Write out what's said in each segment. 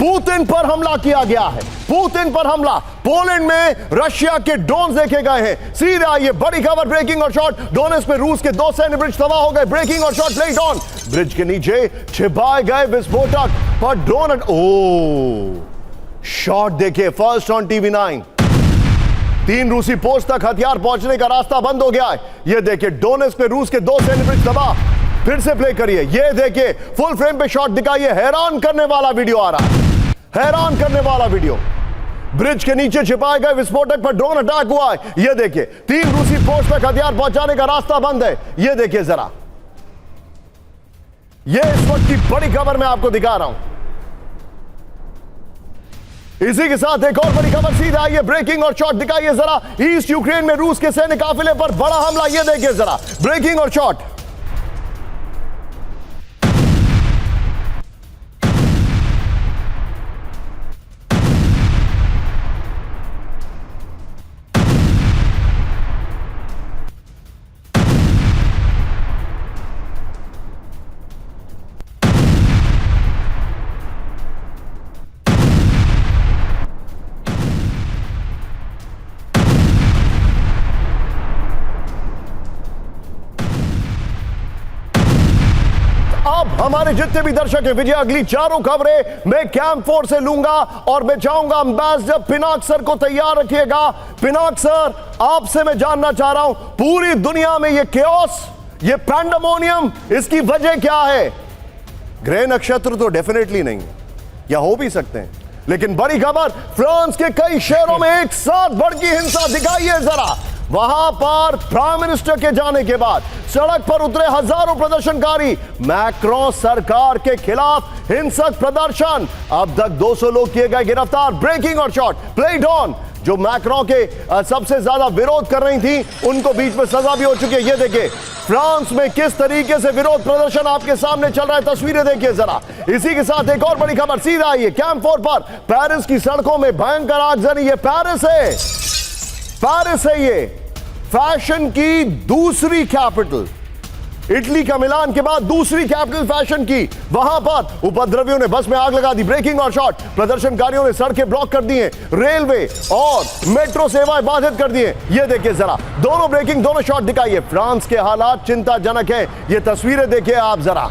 Putin पर हमला किया गया है। पुतिन पर हमला। पोलैंड में रशिया के ड्रोन देखे गए हैं। सीधा ये बड़ी खबर, ब्रेकिंग और शॉट। डोनेट्स्क में रूस के 2 सैन्य ब्रिज तबाह हो गए। ब्रेकिंग और शॉट प्लेट ऑन। ब्रिज के नीचे छिपाए गए विस्फोटक पर ड्रोन। ओ शॉट देखिए, फर्स्ट ऑन टीवी 9। 3 रूसी पोस्ट तक हथियार पहुंचने का रास्ता बंद हो गया है। यह देखिए, डोनेट्स्क में रूस के 2 सैन्य ब्रिज तबाह। फिर से प्ले करिए, ये देखिए, फुल फ्रेम पे शॉट दिखाइए। हैरान करने वाला वीडियो आ रहा है, हैरान करने वाला वीडियो। ब्रिज के नीचे छिपाए गए विस्फोटक पर ड्रोन अटैक हुआ है। ये देखिए, 3 रूसी पोस्ट तक हथियार पहुंचाने का रास्ता बंद है। ये देखिए जरा, ये इस वक्त की बड़ी खबर मैं आपको दिखा रहा हूं। इसी के साथ एक और बड़ी खबर सीधा आई है, ब्रेकिंग और शॉट दिखाइए जरा। ईस्ट यूक्रेन में रूस के सैन्य काफिले पर बड़ा हमला। ये देखिए जरा, ब्रेकिंग और शॉट। अब हमारे जितने भी दर्शक हैं, विजय अगली चारों खबरें मैं कैंप 4 से लूंगा और मैं चाहूंगा एम्बेसडर पिनाक सर को तैयार रखिएगा। पिनाक सर, आपसे मैं जानना चाह रहा हूं, पूरी दुनिया में ये केओस, ये पैंडेमोनियम, इसकी वजह क्या है? ग्रह नक्षत्र तो डेफिनेटली नहीं है, या हो भी सकते हैं, लेकिन बड़ी खबर, फ्रांस के कई शहरों में एक साथ भड़की हिंसा। दिखाइए जरा, वहां पर प्राइम मिनिस्टर के जाने के बाद सड़क पर उतरे हजारों प्रदर्शनकारी। मैक्रों सरकार के खिलाफ हिंसक प्रदर्शन। अब तक 200 लोग किए गए गिरफ्तार। ब्रेकिंग और शॉट प्लेड ऑन। जो मैक्रों के सबसे ज्यादा विरोध कर रही थी, उनको बीच में सजा भी हो चुकी है। ये देखिए, फ्रांस में किस तरीके से विरोध प्रदर्शन आपके सामने चल रहा है, तस्वीरें देखिए जरा। इसी के साथ एक और बड़ी खबर सीधा आई है कैंप 4 पर। पेरिस की सड़कों में भयंकर आगजनी। ये पेरिस है, पेरिस है ये फैशन की दूसरी कैपिटल। इटली का मिलान के बाद दूसरी कैपिटल फैशन की। वहां पर उपद्रवियों ने बस में आग लगा दी। ब्रेकिंग और शॉट। प्रदर्शनकारियों ने सड़कें ब्लॉक कर दी हैं, रेलवे और मेट्रो सेवाएं बाधित कर दी हैं। ये देखिए जरा, दोनों ब्रेकिंग, दोनों शॉट दिखाइए। फ्रांस के हालात चिंताजनक है। ये तस्वीरें देखिए आप जरा।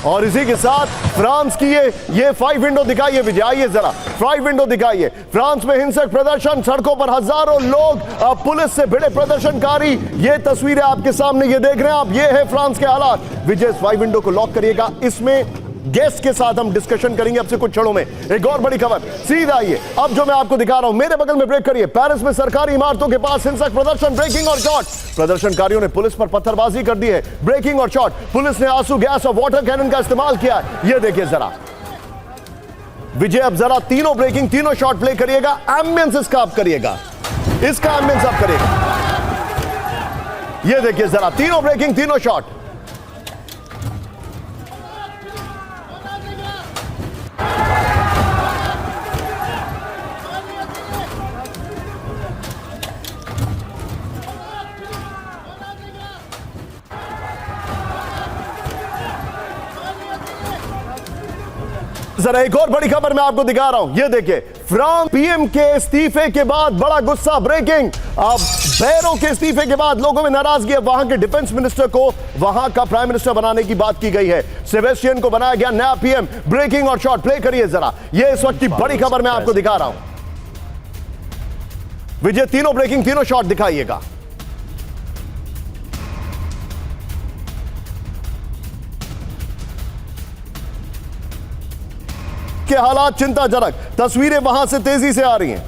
और इसी के साथ फ्रांस की ये 5 विंडो दिखाइए विजय, आइए जरा 5 विंडो दिखाइए। फ्रांस में हिंसक प्रदर्शन, सड़कों पर हजारों लोग, पुलिस से भिड़े प्रदर्शनकारी। ये तस्वीरें आपके सामने ये देख रहे हैं आप, ये है फ्रांस के हालात। विजय 5 विंडो को लॉक करिएगा, इसमें गेस्ट के साथ हम डिस्कशन करेंगे अब से कुछ क्षणों में। एक और बड़ी खबर सीधा आइए, अब जो मैं आपको दिखा रहा हूं, मेरे बगल में ब्रेक करिए। पेरिस में सरकारी इमारतों के पास हिंसक प्रदर्शन। ब्रेकिंग और शॉट। प्रदर्शनकारियों ने पुलिस पर पत्थरबाजी कर दी है। ब्रेकिंग और शॉट। पुलिस ने आंसू गैस और वाटर कैनन का इस्तेमाल किया। यह देखिए जरा विजय, अब जरा तीनों ब्रेकिंग, तीनों शॉट प्ले करिएगा। एम्बियंस इसका आप करिएगा, इसका एम्बियंस आप करिएगा। यह देखिए जरा, तीनों ब्रेकिंग, तीनों शॉट। जरा एक और बड़ी खबर मैं आपको दिखा रहा हूं, ये देखिए, फ्रांस पीएम के इस्तीफे के बाद बड़ा गुस्सा। ब्रेकिंग, अब बैरो के इस्तीफे के बाद लोगों में नाराजगी है। वहां के डिफेंस मिनिस्टर को वहां का प्राइम मिनिस्टर बनाने की बात की गई है। सेबेस्टियन को बनाया गया नया पीएम। ब्रेकिंग और शॉट प्ले करिए जरा, ये इस वक्त की बड़ी खबर मैं आपको दिखा रहा हूं। विजय, तीनों ब्रेकिंग, तीनों शॉट दिखाइएगा। के हालात चिंताजनक। तस्वीरें वहां से तेजी से आ रही हैं।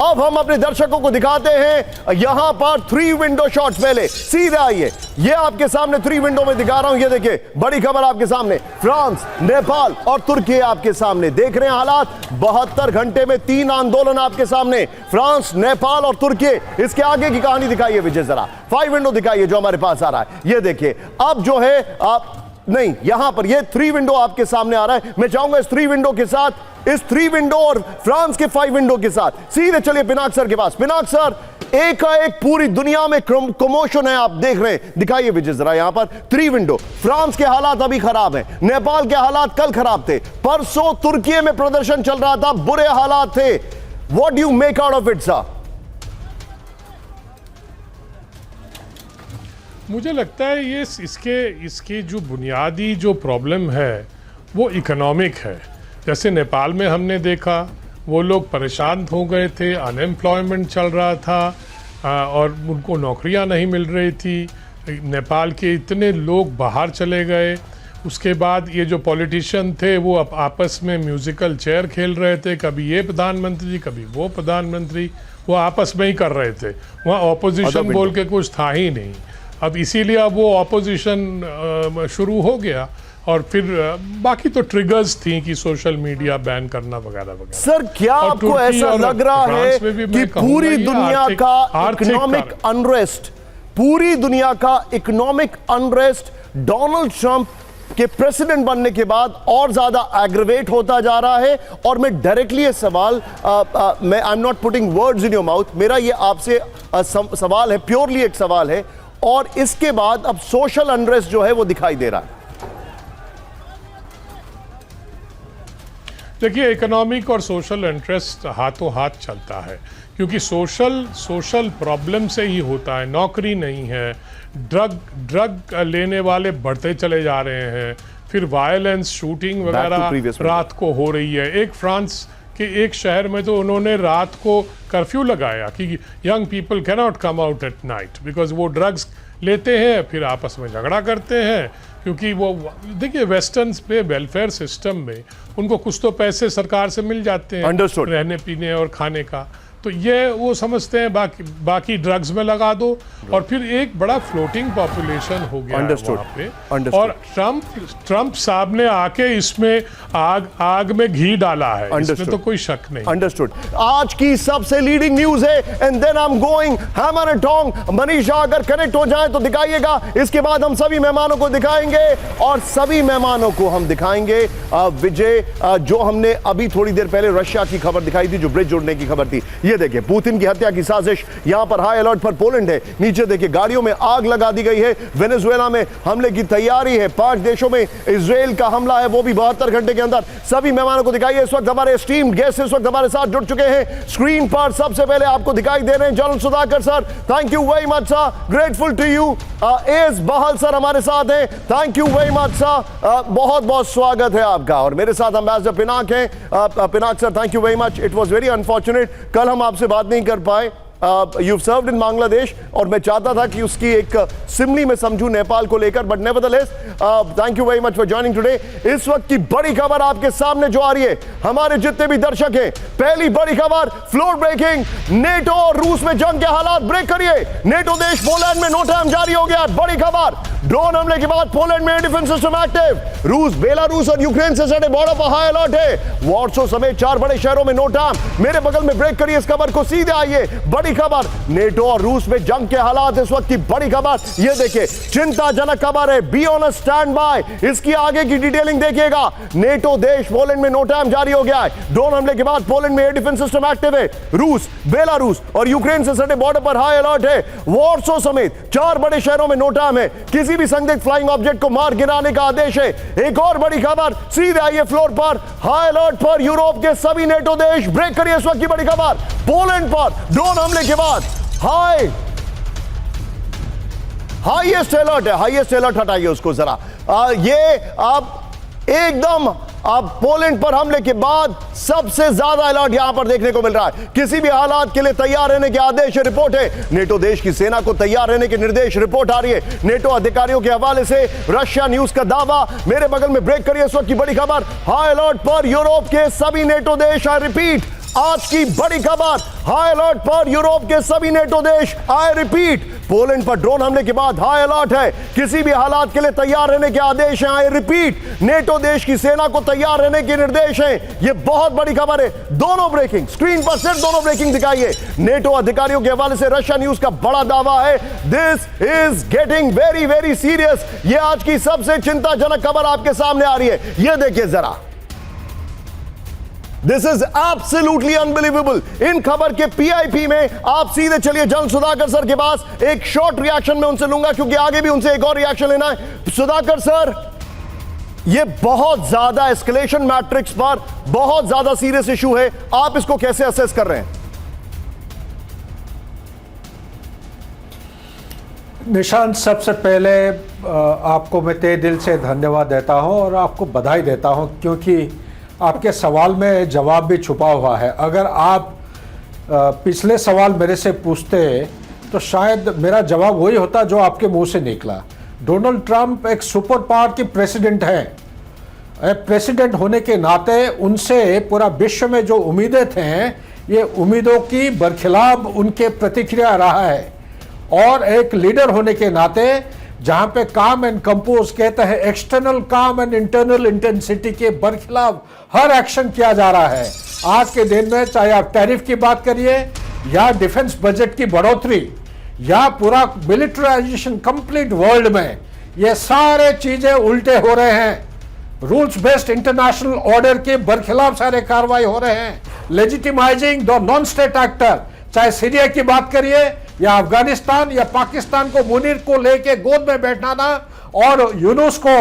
अब हम अपने दर्शकों को दिखाते हैं यहां पर 3 विंडो शॉट्स। पहले सीधे आइए, ये आपके सामने 3 विंडो में दिखा रहा हूं। ये देखिए बड़ी खबर आपके सामने, फ्रांस, नेपाल और तुर्की आपके सामने देख रहे हैं हालात। 72 घंटे में 3 आंदोलन आपके सामने, फ्रांस, नेपाल और तुर्की। इसके आगे की कहानी दिखाइए विजय, जरा 5 विंडो दिखाइए जो हमारे पास आ रहा है। ये देखिए अब जो है आप नहीं, यहां पर ये 3 विंडो आपके सामने आ रहा है। मैं चाहूंगा इस 3 विंडो के साथ, इस 3 विंडो और फ्रांस के 5 विंडो के साथ सीधे चलिए पिनाक सर के पास। पिनाक सर, एक पूरी दुनिया में कमोशन है, आप देख रहे हैं। दिखाइए विजय जरा यहां पर 3 विंडो। फ्रांस के हालात अभी खराब हैं, नेपाल के हालात कल खराब थे, परसों तुर्की में प्रदर्शन चल रहा था, बुरे हालात थे। What do you make out of it sir? मुझे लगता है ये इसकी जो बुनियादी जो प्रॉब्लम है वो इकोनॉमिक है। जैसे नेपाल में हमने देखा, वो लोग परेशान हो गए थे, अनएम्प्लॉयमेंट चल रहा था और उनको नौकरियां नहीं मिल रही थी। नेपाल के इतने लोग बाहर चले गए। उसके बाद ये जो पॉलिटिशियन थे वो आपस में म्यूजिकल चेयर खेल रहे थे, कभी ये प्रधानमंत्री कभी वो प्रधानमंत्री, वो आपस में ही कर रहे थे। वहाँ ऑपोजिशन बोल के कुछ था ही नहीं। अब इसीलिए अब वो ऑपोजिशन शुरू हो गया और फिर बाकी तो ट्रिगर्स थी कि सोशल मीडिया बैन करना वगैरह वगैरह। सर क्या आपको ऐसा लग रहा है कि पूरी दुनिया का इकोनॉमिक अनरेस्ट, पूरी दुनिया का इकोनॉमिक अनरेस्ट डोनाल्ड ट्रंप के प्रेसिडेंट बनने के बाद और ज्यादा एग्रीवेट होता जा रहा है? और मैं डायरेक्टली ये सवाल, मैं I am not putting words in your mouth, मेरा ये आपसे सवाल है, प्योरली एक सवाल है। और इसके बाद अब सोशल अनरेस्ट जो है वो दिखाई दे रहा है। देखिए, इकोनॉमिक और सोशल इंटरेस्ट हाथों हाथ चलता है, क्योंकि सोशल प्रॉब्लम से ही होता है। नौकरी नहीं है, ड्रग लेने वाले बढ़ते चले जा रहे हैं, फिर वायलेंस, शूटिंग वगैरह रात को हो रही है। एक फ्रांस के एक शहर में तो उन्होंने रात को कर्फ्यू लगाया कि young people can not come out at night, because वो ड्रग्स लेते हैं फिर आपस में झगड़ा करते हैं। क्योंकि वो देखिए वेस्टर्न पे वेलफेयर सिस्टम में उनको कुछ तो पैसे सरकार से मिल जाते हैं रहने पीने और खाने का, तो ये वो समझते हैं बाकी ड्रग्स में लगा दो और फिर एक बड़ा फ्लोटिंग पॉपुलेशन हो गया वहाँ पे। और ट्रंप साहब ने आके इसमें आग में घी डाला है, इसमें तो कोई शक नहीं। अंडरस्टूड। आज की सबसे लीडिंग न्यूज है and then I am going hammer and tong. Manisha अगर कनेक्ट हो जाए तो दिखाइएगा, इसके बाद हम सभी मेहमानों को दिखाएंगे और सभी मेहमानों को हम दिखाएंगे विजय, जो हमने अभी थोड़ी देर पहले रशिया की खबर दिखाई थी, जो ब्रिज जोड़ने की खबर थी। ये देखिए पुतिन की हत्या की साजिश, यहां पर हाई अलर्ट पर पोलैंड है। नीचे देखिए गाड़ियों में आग लगा दी गई है। वेनेजुएला में हमले की तैयारी है। 5 देशों में इजराइल का हमला है, वो भी 72 घंटे के अंदर। सभी मेहमानों को दिखाइए। इस वक्त हमारे स्टीम गेस्ट इस वक्त हमारे साथ जुड़ चुके हैं स्क्रीन पर। सबसे पहले आपको दिखाई दे रहे हैं general Sudhakar sir, thank you very much sir, grateful to you. S Bahl sir हमारे साथ हैं, thank you very much sir, बहुत बहुत स्वागत है आपका। और मेरे साथ एम्बेसडर पिनाक हैं। Pinak sir, thank you very much. It was very unfortunate, कल हम आपसे बात नहीं कर पाए। You've served in बांग्लादेश और मैं चाहता था कि उसकी एक सिमली में समझूं नेपाल को लेकर, but nevertheless thank you very much for joining today. इस वक्त की बड़ी खबर आपके सामने जो आ रही है, हमारे जितने भी दर्शक हैं, पहली बड़ी खबर फ्लोर ब्रेकिंग, नेटो और रूस में जंग के हालात ब्रेक करिए। नेटो देश पोलैंड में नो टाइम जारी हो गया। बड़ी खबर, ड्रोन हमले के बाद पोलैंड में डिफेंस सिस्टम एक्टिव। रूस, बेलारूस और यूक्रेन से सटे बॉर्डर पर हाई अलर्ट है। वॉर्सो समेत 4 बड़े शहरों में नो टाइम। मेरे बगल में ब्रेक करिए इस खबर को, सीधे आइए। बड़ी खबर, नेटो और रूस में जंग के हालात, इस वक्त की बड़ी खबर। ये देखिए चिंताजनक खबर है, be on a stand by. इसकी आगे की डिटेलिंग देखिएगा। नेटो देश पोलैंड में नो टाइम जारी हो गया है। ड्रोन हमले के बाद पोलैंड में एयर डिफेंस सिस्टम एक्टिव है। रूस, बेलारूस और यूक्रेन से सटे बॉर्डर पर हाई अलर्ट है। वॉर्सो समेत 4 बड़े शहरों में नो टाइम है। किसी भी संदिग्ध फ्लाइंग ऑब्जेक्ट को मार गिराने का आदेश है। एक और बड़ी खबर, सीधे आइए फ्लोर पर, हाई अलर्ट पर यूरोप के सभी नेटो देश। ब्रेक करिए इस वक्त की बड़ी खबर, पोलैंड पर ड्रोन हमले के बाद हाईएस्ट अलर्ट है। हाईएस्ट अलर्ट हटाइए उसको जरा। ये आप एकदम पोलैंड पर हमले के बाद सबसे ज्यादा अलर्ट यहां पर देखने को मिल रहा है। किसी भी हालात के लिए तैयार रहने के आदेश, रिपोर्ट है। नेटो देश की सेना को तैयार रहने के निर्देश, रिपोर्ट आ रही है नेटो अधिकारियों के हवाले से। रशिया न्यूज का दावा। मेरे बगल में ब्रेक करिए इस वक्त की बड़ी खबर, हाई अलर्ट पर यूरोप के सभी नेटो देश। आई रिपीट, आज की बड़ी खबर, हाई अलर्ट पर यूरोप के सभी नेटो देश। आई रिपीट, पोलैंड पर ड्रोन हमले के बाद हाई अलर्ट है, किसी भी हालात के लिए तैयार रहने के आदेश हैं। आई रिपीट, नेटो देश की सेना को तैयार रहने के निर्देश हैं। यह बहुत बड़ी खबर है। दोनों ब्रेकिंग, स्क्रीन पर सिर्फ दोनों ब्रेकिंग दिखाइए। नेटो अधिकारियों के हवाले से रशिया न्यूज का बड़ा दावा है, this is getting very very serious. यह आज की सबसे चिंताजनक खबर आपके सामने आ रही है। यह देखिए जरा, दिस इज एब्सोल्युटली अनबिलीवेबल। इन खबर के पीआईपी में आप सीधे चलिए जनरल सुधाकर सर के पास, एक शॉर्ट रिएक्शन में उनसे लूंगा क्योंकि आगे भी उनसे एक और रिएक्शन लेना है। सुधाकर सर, यह बहुत ज्यादा एस्केलेशन मैट्रिक्स पर बहुत ज्यादा सीरियस इशू है, आप इसको कैसे असेस कर रहे हैं? निशांत, सबसे पहले आपको मैं तहे दिल से धन्यवाद देता हूं और आपको बधाई देता हूं, क्योंकि आपके सवाल में जवाब भी छुपा हुआ है। अगर आप पिछले सवाल मेरे से पूछते तो शायद मेरा जवाब वही होता जो आपके मुंह से निकला। डोनाल्ड ट्रंप एक सुपर पावर की प्रेसिडेंट हैं। प्रेसिडेंट होने के नाते उनसे पूरा विश्व में जो उम्मीदें थे, ये उम्मीदों की बरखिलाफ उनके प्रतिक्रिया रहा है। और एक लीडर होने के नाते जहां पे काम एंड कंपोज कहते हैं, एक्सटर्नल काम एंड इंटरनल इंटेंसिटी के बरखिलाफ हर एक्शन किया जा रहा है। आज के दिन में चाहे आप टैरिफ की बात करिए या डिफेंस बजट की बढ़ोतरी या पूरा मिलिटराइजेशन कंप्लीट वर्ल्ड में, ये सारे चीजें उल्टे हो रहे हैं। रूल्स बेस्ड इंटरनेशनल ऑर्डर के बरखिलाफ सारे कार्रवाई हो रहे हैं। Legitimising the non state actor, चाहे सीरिया की बात करिए या अफगानिस्तान या पाकिस्तान को मुनीर को लेके गोद में बैठाना और यूनुस को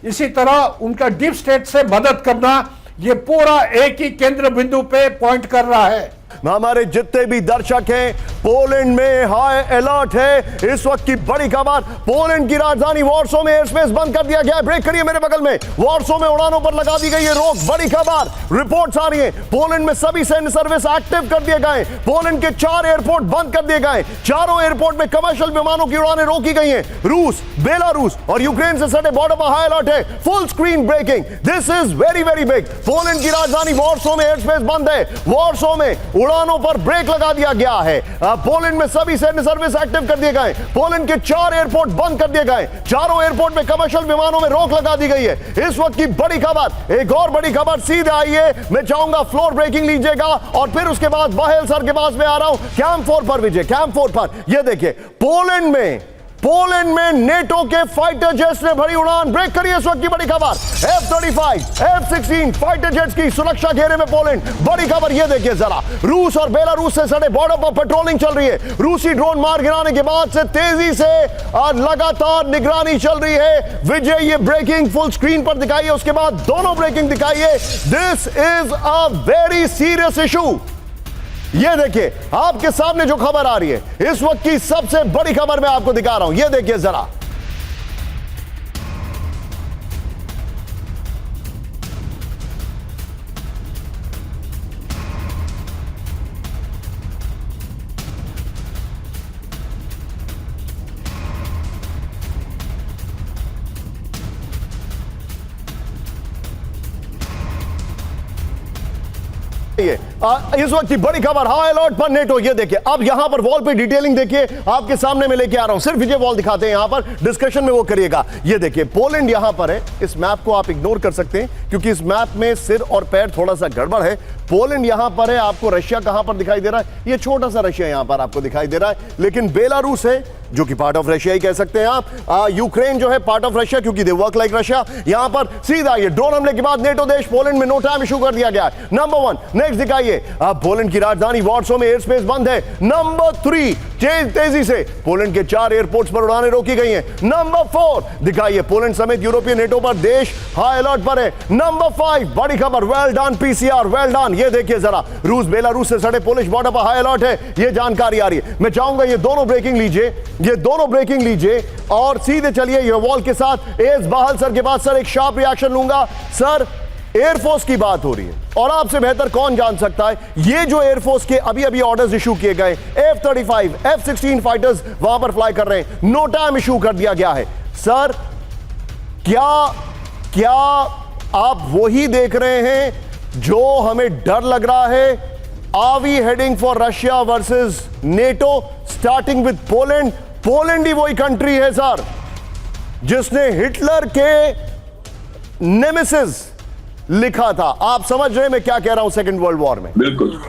इसी तरह उनका डीप स्टेट से मदद करना, ये पूरा एक ही केंद्र बिंदु पे पॉइंट कर रहा है। हमारे जितने भी दर्शक हैं, पोलैंड में हाई अलर्ट है। इस वक्त की बड़ी खबर, पोलैंड की राजधानी वॉर्सो में एयरस्पेस बंद कर दिया गया है। ब्रेक करिए मेरे बगल में, वॉर्सो में उड़ानों पर लगा दी गई है रोक। बड़ी खबर, रिपोर्ट्स आ रही हैं, पोलैंड में सभी सैन्य सर्विस एक्टिव कर दिए गए। पोलैंड के 4 एयरपोर्ट बंद कर दिए गए। चारों एयरपोर्ट में कमर्शियल विमानों की उड़ानें रोकी गई हैं। रूस, बेलारूस और यूक्रेन से सटे बॉर्डर पर हाई अलर्ट है। Full screen breaking, this is very very big. Poland की राजधानी वॉर्सो में एयरस्पेस बंद है। वॉर्सो में उड़ानों पर ब्रेक लगा दिया गया है। पोलैंड में सभी सैन्य सर्विस एक्टिव कर दिए गए। पोलैंड के 4 एयरपोर्ट बंद कर दिए गए। चारों एयरपोर्ट में कमर्शियल विमानों में रोक लगा दी गई है। इस वक्त की बड़ी खबर, एक और बड़ी खबर सीधे आई है। मैं चाहूंगा फ्लोर ब्रेकिंग लीजिएगा और फिर उसके बाद बाहेल सर के पास में आ रहा हूं। कैंप 4 पर विजय, कैंप 4 पर यह देखिए, पोलैंड में नेटो के फाइटर जेट्स ने भरी उड़ान। ब्रेक करिए इस वक्त की बड़ी खबर, F-35, F-16 फाइटर जेट्स की सुरक्षा घेरे में पोलैंड। बड़ी खबर यह देखिए जरा, रूस और बेलारूस से सटे बॉर्डर पर पेट्रोलिंग चल रही है। रूसी ड्रोन मार गिराने के बाद से तेजी से लगातार निगरानी चल रही है। विजय, ये ब्रेकिंग फुल स्क्रीन पर दिखाइए, उसके बाद दोनों ब्रेकिंग दिखाइए। This is a very serious issue. ये देखिए आपके सामने जो खबर आ रही है, इस वक्त की सबसे बड़ी खबर मैं आपको दिखा रहा हूं। ये देखिए जरा, इस वक्त की बड़ी खबर, हाई अलर्ट पर नेटो। ये देखिए, अब यहां पर वॉल पे डिटेलिंग देखिए, आपके सामने मैं लेके आ रहा हूं। सिर्फ विजय वॉल दिखाते हैं यहां पर, डिस्कशन में वो करिएगा। ये देखिए, पोलैंड यहां पर है। इस मैप को आप इग्नोर कर सकते हैं क्योंकि इस मैप में सिर और पैर थोड़ा सा गड़बड़ है। पोलैंड यहां पर है। आपको रशिया कहां पर दिखाई दे रहा है? ये छोटा सा रशिया यहां पर आपको दिखाई दे रहा है, लेकिन बेलारूस है जो कि पार्ट ऑफ रशिया ही कह सकते हैं आप। यूक्रेन जो है पार्ट ऑफ रशिया क्योंकि दे वर्क लाइक रशिया। यहां पर सीधा ये ड्रोन हमले के बाद नेटो देश पोलैंड में नो टाइम इशू कर दिया गया है। नंबर 1, नेक्स्ट दिखाइए, पोलैंड की राजधानी वॉर्सो में एयर स्पेस बंद है। नंबर 3, तेजी से पोलैंड के 4 एयरपोर्ट्स पर उड़ानें रोकी गई हैं। नंबर 4 दिखाइए, पोलैंड समेत यूरोपीय नेटो पर देश हाई अलर्ट पर है। नंबर 5, बड़ी खबर, well done PCR, well done. ये देखिए जरा, रूस बेलारूस से सटे पोलिश बॉर्डर पर हाई अलर्ट है। ये जानकारी आ रही है। मैं चाहूंगा ये दोनों ब्रेकिंग लीजिए और सीधे चलिए ये वॉल के साथ एस बाहल सर के पास। सर, एक शार्प रिएक्शन लूंगा। सर, एयरफोर्स की बात हो रही है और आपसे बेहतर कौन जान सकता है, ये जो एयरफोर्स के अभी ऑर्डर्स इशू किए गए, F-35, F-16 फाइटर्स वहां पर फ्लाई कर रहे हैं, नो टाइम इशू कर दिया गया है। सर, क्या आप वही देख रहे हैं जो हमें डर लग रहा है? Are we heading for Russia versus NATO, starting with Poland? Poland ही वही कंट्री है सर जिसने हिटलर के नेमेसिस लिखा था। आप समझ रहे हैं मैं क्या कह रहा हूं सेकेंड वर्ल्ड वॉर में? बिल्कुल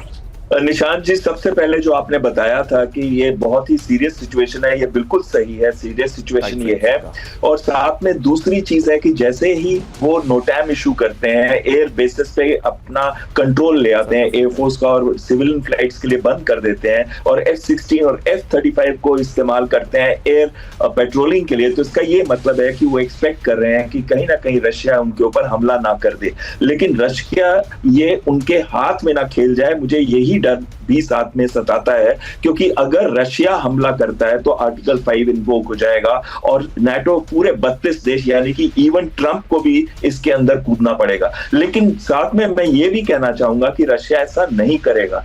निशांत जी, सबसे पहले जो आपने बताया था कि ये बहुत ही सीरियस सिचुएशन है, ये बिल्कुल सही है, सीरियस सिचुएशन ये है। और साथ में दूसरी चीज है कि जैसे ही वो नोटैम इशू करते हैं, एयर बेसिस पे अपना कंट्रोल ले आते हैं, एयरफोर्स का और सिविलियन फ्लाइट्स के लिए बंद कर देते हैं और F-16 और F-35 को इस्तेमाल करते हैं एयर पेट्रोलिंग के लिए, तो इसका ये मतलब है कि वो एक्सपेक्ट कर रहे हैं कि कहीं ना कहीं रशिया उनके ऊपर हमला ना कर दे। लेकिन रशिया ये उनके हाथ में ना खेल जाए, मुझे यही डर भी साथ में सताता है, क्योंकि अगर रशिया हमला करता है तो आर्टिकल 5 इन्वोक हो जाएगा और नाटो पूरे 32 देश यानी कि इवन ट्रंप को भी इसके अंदर कूदना पड़ेगा। लेकिन साथ में मैं ये भी कहना चाहूंगा कि रशिया ऐसा नहीं करेगा।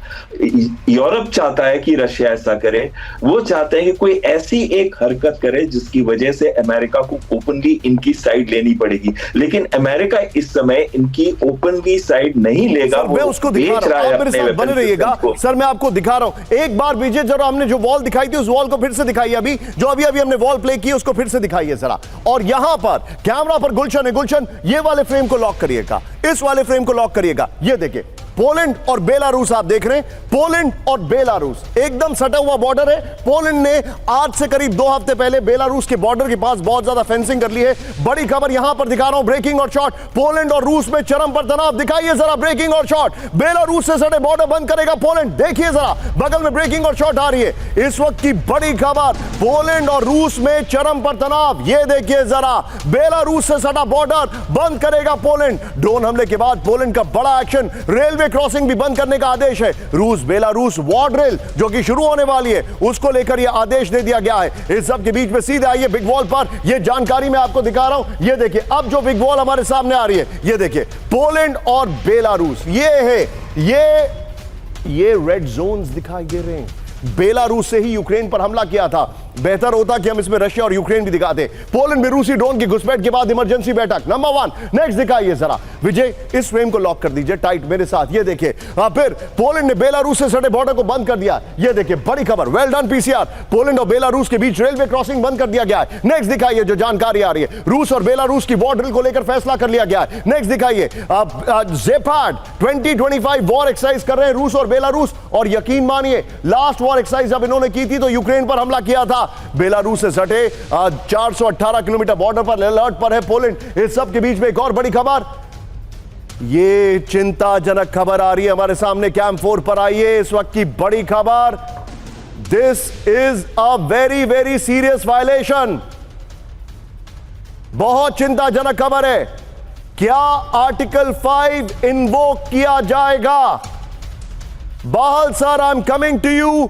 यूरोप चाहता है कि रशिया ऐसा करे, वो चाहते हैं कि कोई ऐसी एक हरकत करे जिसकी वजह से अमेरिका को ओपनली इनकी साइड लेनी पड़ेगी। लेकिन अमेरिका इस समय इनकी ओपनली साइड नहीं लेगा। मैं उसको दिखा रहा हूं, आप मेरे साथ बने रहिएगा सर, मैं आपको दिखा रहा हूं। एक बार बीजे जरा हमने जो वॉल दिखाई थी उस वॉल को फिर से दिखाइए, अभी जो अभी हमने वॉल प्ले की उसको फिर से दिखाइए जरा। और यहां पर कैमरा पर गुलशन है, गुलशन ये वाले फ्रेम को लॉक करिएगा, इस वाले फ्रेम को लॉक करिएगा। ये देखिए पोलैंड और बेलारूस आप देख रहे हैं, पोलैंड और बेलारूस एकदम सटा हुआ बॉर्डर है। पोलैंड ने आज से करीब 2 हफ्ते पहले बेलारूस के बॉर्डर के पास बहुत ज्यादा फेंसिंग कर ली है। बड़ी खबर यहां पर दिखा रहा हूं, ब्रेकिंग और शॉट, पोलैंड और रूस में चरम पर तनाव। दिखाइए जरा ब्रेकिंग और शॉट, बेलारूस से सटे बॉर्डर बंद करेगा पोलैंड। देखिए जरा बगल में ब्रेकिंग और शॉट आ रही है। इस वक्त की बड़ी खबर, पोलैंड और रूस में चरम पर तनाव। ये देखिए जरा, बेलारूस से सटा बॉर्डर बंद करेगा पोलैंड। ड्रोन हमले के बाद पोलैंड का बड़ा एक्शन, रेलवे क्रॉसिंग भी बंद करने का आदेश है। रूस बेलारूस वॉर ड्रिल जो कि शुरू होने वाली है उसको लेकर यह आदेश दे दिया गया है। इस सब के बीच में सीधे आइए बिग वॉल पर, यह जानकारी मैं आपको दिखा रहा हूं। यह देखिए अब जो बिग वॉल हमारे सामने आ रही है, यह देखिए पोलैंड और बेलारूस, ये है ये रेड जोन्स दिखाई दे रहे हैं। बेलारूस से ही यूक्रेन पर हमला किया था। बेहतर होता कि हम इसमें रशिया और यूक्रेन भी दिखाते। पोलैंड में रूसी ड्रोन की घुसपैठ के बाद इमरजेंसी बैठक नंबर 1। नेक्स्ट दिखाइए जरा विजय, इस फ्रेम को लॉक कर दीजिए टाइट मेरे साथ। ये देखिए फिर पोलैंड ने बेलारूस से सटे बॉर्डर को बंद कर दिया। ये देखिए बड़ी खबर, वेल डन पीसीआर, पोलैंड और बेलारूस के बीच रेलवे क्रॉसिंग बंद कर दिया गया है। नेक्स्ट दिखाइए जो जानकारी आ रही है, रूस और बेलारूस की वॉर ड्रिल को लेकर फैसला कर लिया गया है। नेक्स्ट दिखाइए ज़ेपाड 2025 वॉर एक्सरसाइज कर रहे हैं रूस और बेलारूस। और यकीन मानिए लास्ट वॉर एक्सरसाइज जब इन्होंने की थी तो यूक्रेन पर हमला किया था। बेलारूस से सटे 418 किलोमीटर बॉर्डर पर अलर्ट पर है पोलैंड। इस सब के बीच में एक और बड़ी खबर, ये चिंताजनक खबर आ रही है हमारे सामने, कैंप 4 पर आइए। इस वक्त की बड़ी खबर, this is a very very serious violation. बहुत चिंताजनक खबर है। क्या आर्टिकल 5 इन्वोक किया जाएगा? Bahal sir, I am coming to you.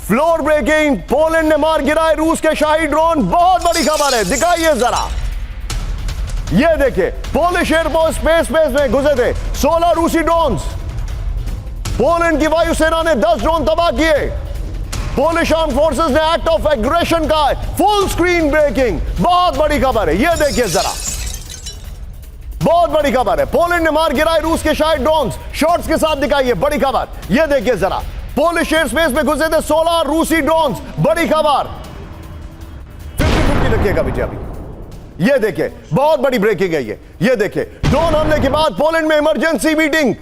Floor breaking, Poland ने मार गिराए रूस के शाही ड्रोन। बहुत बड़ी खबर है, दिखाइए जरा। ये देखिए पोलिश एयरफोर्स स्पेस में घुसे थे 16 रूसी ड्रोन्स। पोलैंड की वायुसेना ने 10 ड्रोन तबाह किए। पोलिश आर्म फोर्सेस ने एक्ट ऑफ एग्रेशन का फुल स्क्रीन ब्रेकिंग। बहुत बड़ी खबर है, ये देखिए जरा, बहुत बड़ी खबर है। पोलैंड ने मार गिराए रूस के शाही ड्रोन्स। शॉट्स के साथ दिखाइए बड़ी खबर, ये देखिए जरा, पोलिश एयर स्पेस में घुसे थे 16 रूसी ड्रोन्स। बड़ी खबर, 50-50 रखिएगा विजय अभी। ये देखिए बहुत बड़ी ब्रेकिंग है ये देखिए ड्रोन हमले के बाद पोलैंड में इमरजेंसी मीटिंग।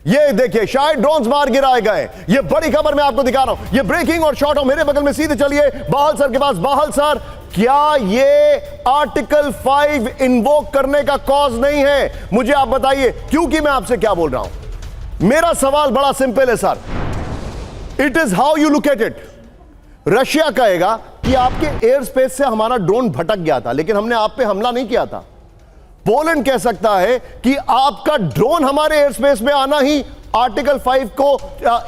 ये देखिए शायद ड्रोन्स मार गिराए गए। ये बड़ी खबर मैं आपको दिखा रहा हूं। ये ब्रेकिंग और शॉट हो मेरे बगल में, सीधे चलिए बाहल सर के पास। बाहल सर, क्या ये आर्टिकल 5 इन्वोक करने का कॉज नहीं है? मुझे आप बताइए, क्योंकि मैं आपसे क्या बोल रहा हूं। मेरा सवाल बड़ा सिंपल है sir, it is how you look at it. Russia कहेगा कि आपके एयर स्पेस से हमारा ड्रोन भटक गया था लेकिन हमने आप पे हमला नहीं किया था। पोलैंड कह सकता है कि आपका ड्रोन हमारे एयर स्पेस में आना ही आर्टिकल 5 को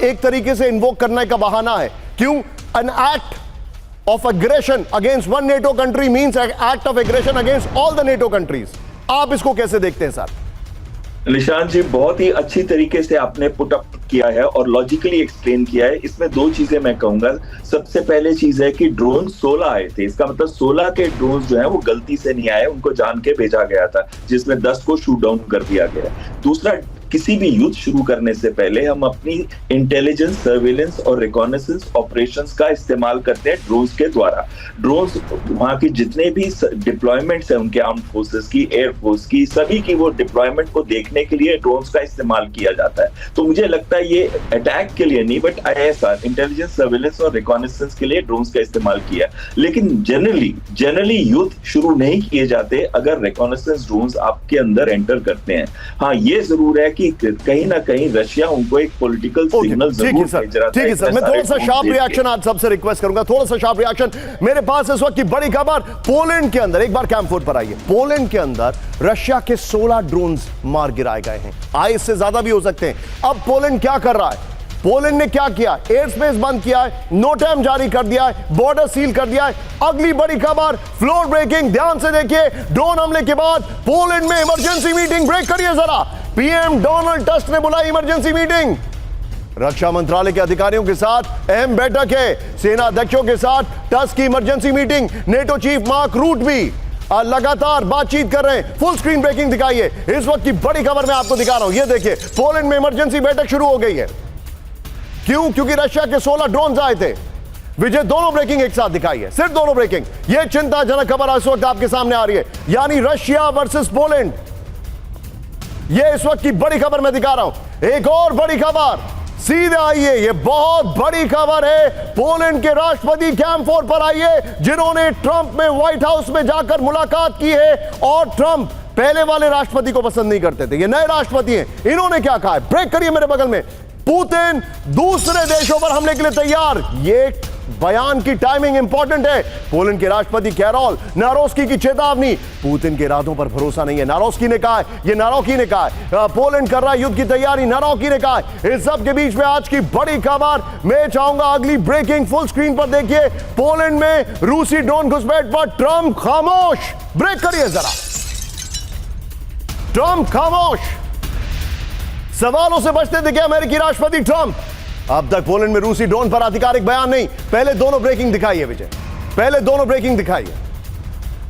एक तरीके से इन्वोक करने का बहाना है। क्यों? An act of aggression against one NATO country means act of aggression against all the NATO countries. आप इसको कैसे देखते हैं सर? निशांत जी, बहुत ही अच्छी तरीके से आपने पुट अप किया है और लॉजिकली एक्सप्लेन किया है। इसमें 2 चीजें मैं कहूंगा। सबसे पहले चीज है कि ड्रोन 16 आए थे, इसका मतलब 16 के ड्रोन जो है वो गलती से नहीं आए, उनको जान के भेजा गया था, जिसमें 10 को शूट डाउन कर दिया गया। दूसरा, किसी भी युद्ध शुरू करने से पहले हम अपनी इंटेलिजेंस, सर्वेलेंस और रिकॉनेसेंस ऑपरेशंस का इस्तेमाल करते हैं ड्रोन्स के द्वारा। ड्रोन्स वहां की जितने भी डिप्लॉयमेंट्स हैं उनके आर्म्ड फोर्सेस की, एयरफोर्स की, सभी की वो डिप्लॉयमेंट को देखने के लिए ड्रोन्स का इस्तेमाल किया जाता है। तो मुझे लगता है ये अटैक के लिए नहीं, बट ISR, इंटेलिजेंस, सर्वेलेंस और रिकॉनेसेंस के लिए ड्रोन्स का इस्तेमाल किया। लेकिन जनरली युद्ध शुरू नहीं किए जाते अगर रिकॉनेसेंस ड्रोन्स आपके अंदर एंटर करते हैं। हाँ, ये जरूर है कि कहीं ना कहीं रशिया उनको एक पॉलिटिकल सिग्नल जरूर भेज रहा था। ठीक है सर, मैं थोड़ा सा शार्प रिएक्शन आज सबसे रिक्वेस्ट करूंगा, थोड़ा सा शार्प रिएक्शन। मेरे पास इस वक्त की बड़ी खबर, पोलैंड के अंदर, एक बार कैंप पर आइए, पोलैंड के अंदर रशिया के 16 ड्रोन्स मार गिराए गए हैं। आए इससे ज्यादा भी हो सकते हैं। अब पोलैंड क्या कर रहा है? पोलैंड ने क्या किया? एयर स्पेस बंद किया है, नो टाइम जारी कर दिया है, बॉर्डर सील कर दिया है। अगली बड़ी खबर, फ्लोर ब्रेकिंग, ध्यान से देखिए। ड्रोन हमले के बाद पोलैंड में इमरजेंसी मीटिंग, ब्रेक करिए जरा। पीएम डोनाल्ड टस्क ने बुलाई इमरजेंसी मीटिंग। रक्षा मंत्रालय के अधिकारियों के साथ अहम बैठक है, सेना अध्यक्षों के साथ टस्क की emergency meeting. NATO chief Mark Rutte भी लगातार बातचीत कर रहे हैं। फुल स्क्रीन ब्रेकिंग दिखाइए। इस वक्त की बड़ी खबर मैं आपको दिखा रहा हूं, ये देखिए, पोलैंड में इमरजेंसी बैठक शुरू हो गई है। क्यों? क्योंकि रशिया के 16 ड्रोन आए थे। विजय, दोनों ब्रेकिंग एक साथ दिखाइए, सिर्फ दोनों ब्रेकिंग। यह चिंताजनक खबर इस वक्त आपके सामने आ रही है, यानी रशिया वर्सेस पोलैंड। यह इस वक्त की बड़ी खबर मैं दिखा रहा हूं। एक और बड़ी खबर, सीधे आइए, यह बहुत बड़ी खबर है। पोलैंड के राष्ट्रपति कैंप 4 पर आइए, जिन्होंने ट्रंप में व्हाइट हाउस में जाकर मुलाकात की है। और ट्रंप पहले वाले राष्ट्रपति को पसंद नहीं करते थे, ये नए राष्ट्रपति हैं। इन्होंने क्या कहा है? ब्रेक करिए मेरे बगल में। पुतिन दूसरे देशों पर हमले के लिए तैयार। ये बयान की टाइमिंग इंपॉर्टेंट है। पोलैंड के राष्ट्रपति कैरोल नारोस्की की चेतावनी, पुतिन के इरादों पर भरोसा नहीं है। नारोस्की ने कहा है, ये नारोकी ने कहा है, पोलैंड कर रहा है युद्ध की तैयारी, नारोकी ने कहा है। इस सब के बीच में आज की बड़ी खबर, मैं चाहूंगा अगली ब्रेकिंग फुल स्क्रीन पर देखिए। पोलैंड में रूसी ड्रोन घुसपैठ पर ट्रंप खामोश। ब्रेक करिए जरा। ट्रंप खामोश, सवालों से बचते दिखे अमेरिकी राष्ट्रपति ट्रंप। अब तक पोलैंड में रूसी ड्रोन पर आधिकारिक बयान नहीं। पहले दोनों ब्रेकिंग दिखाइए विजय, पहले दोनों ब्रेकिंग दिखाइए।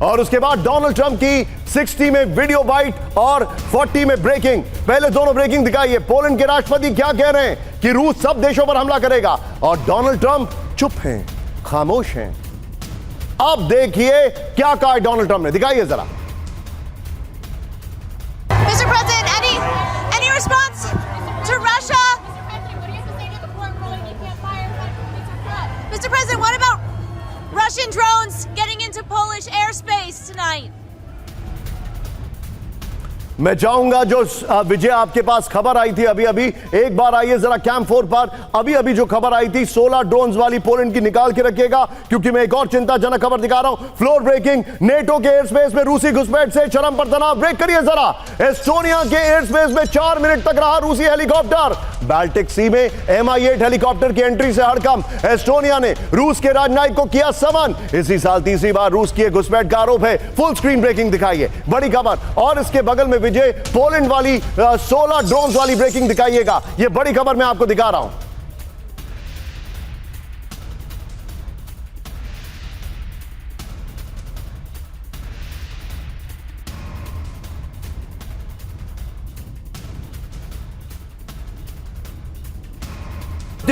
और उसके बाद डोनाल्ड ट्रंप की 60 में वीडियो बाइट और 40 में ब्रेकिंग। पहले दोनों ब्रेकिंग दिखाइए। पोलैंड के राष्ट्रपति क्या कह रहे हैं कि रूस सब देशों पर हमला करेगा, और डोनाल्ड ट्रंप चुप हैं, खामोश हैं। अब देखिए क्या कहा डोनाल्ड ट्रंप ने, दिखाइए जरा। Mr. President, any response to Russia? Mr. President, what about Russian drones getting into Polish airspace tonight? मैं चाहूंगा जो विजय आपके पास खबर आई थी अभी अभी, एक बार आइए जरा कैंप 4 पर। अभी अभी जो खबर आई थी 16 ड्रोन्स वाली पोलैंड की, निकाल के रखिएगा, क्योंकि मैं एक और चिंताजनक खबर दिखा रहा हूं। फ्लोर ब्रेकिंग, नेटो के एयर स्पेस में रूसी घुसपैठ से चरम पर तनाव। ब्रेक करिए जरा। एस्टोनिया के एयर स्पेस में 4 मिनट तक रहा रूसी हेलीकॉप्टर। बाल्टिक सी में Mi-8 हेलीकॉप्टर की एंट्री से हड़कंप। एस्टोनिया ने रूस के राजनयिक को किया समन। इसी साल तीसरी बार रूस की घुसपैठ का आरोप है। फुल स्क्रीन ब्रेकिंग दिखाइए, बड़ी खबर। और इसके बगल में विजय पोलैंड वाली 16 ड्रोन्स वाली ब्रेकिंग दिखाइएगा। यह बड़ी खबर मैं आपको दिखा रहा हूं।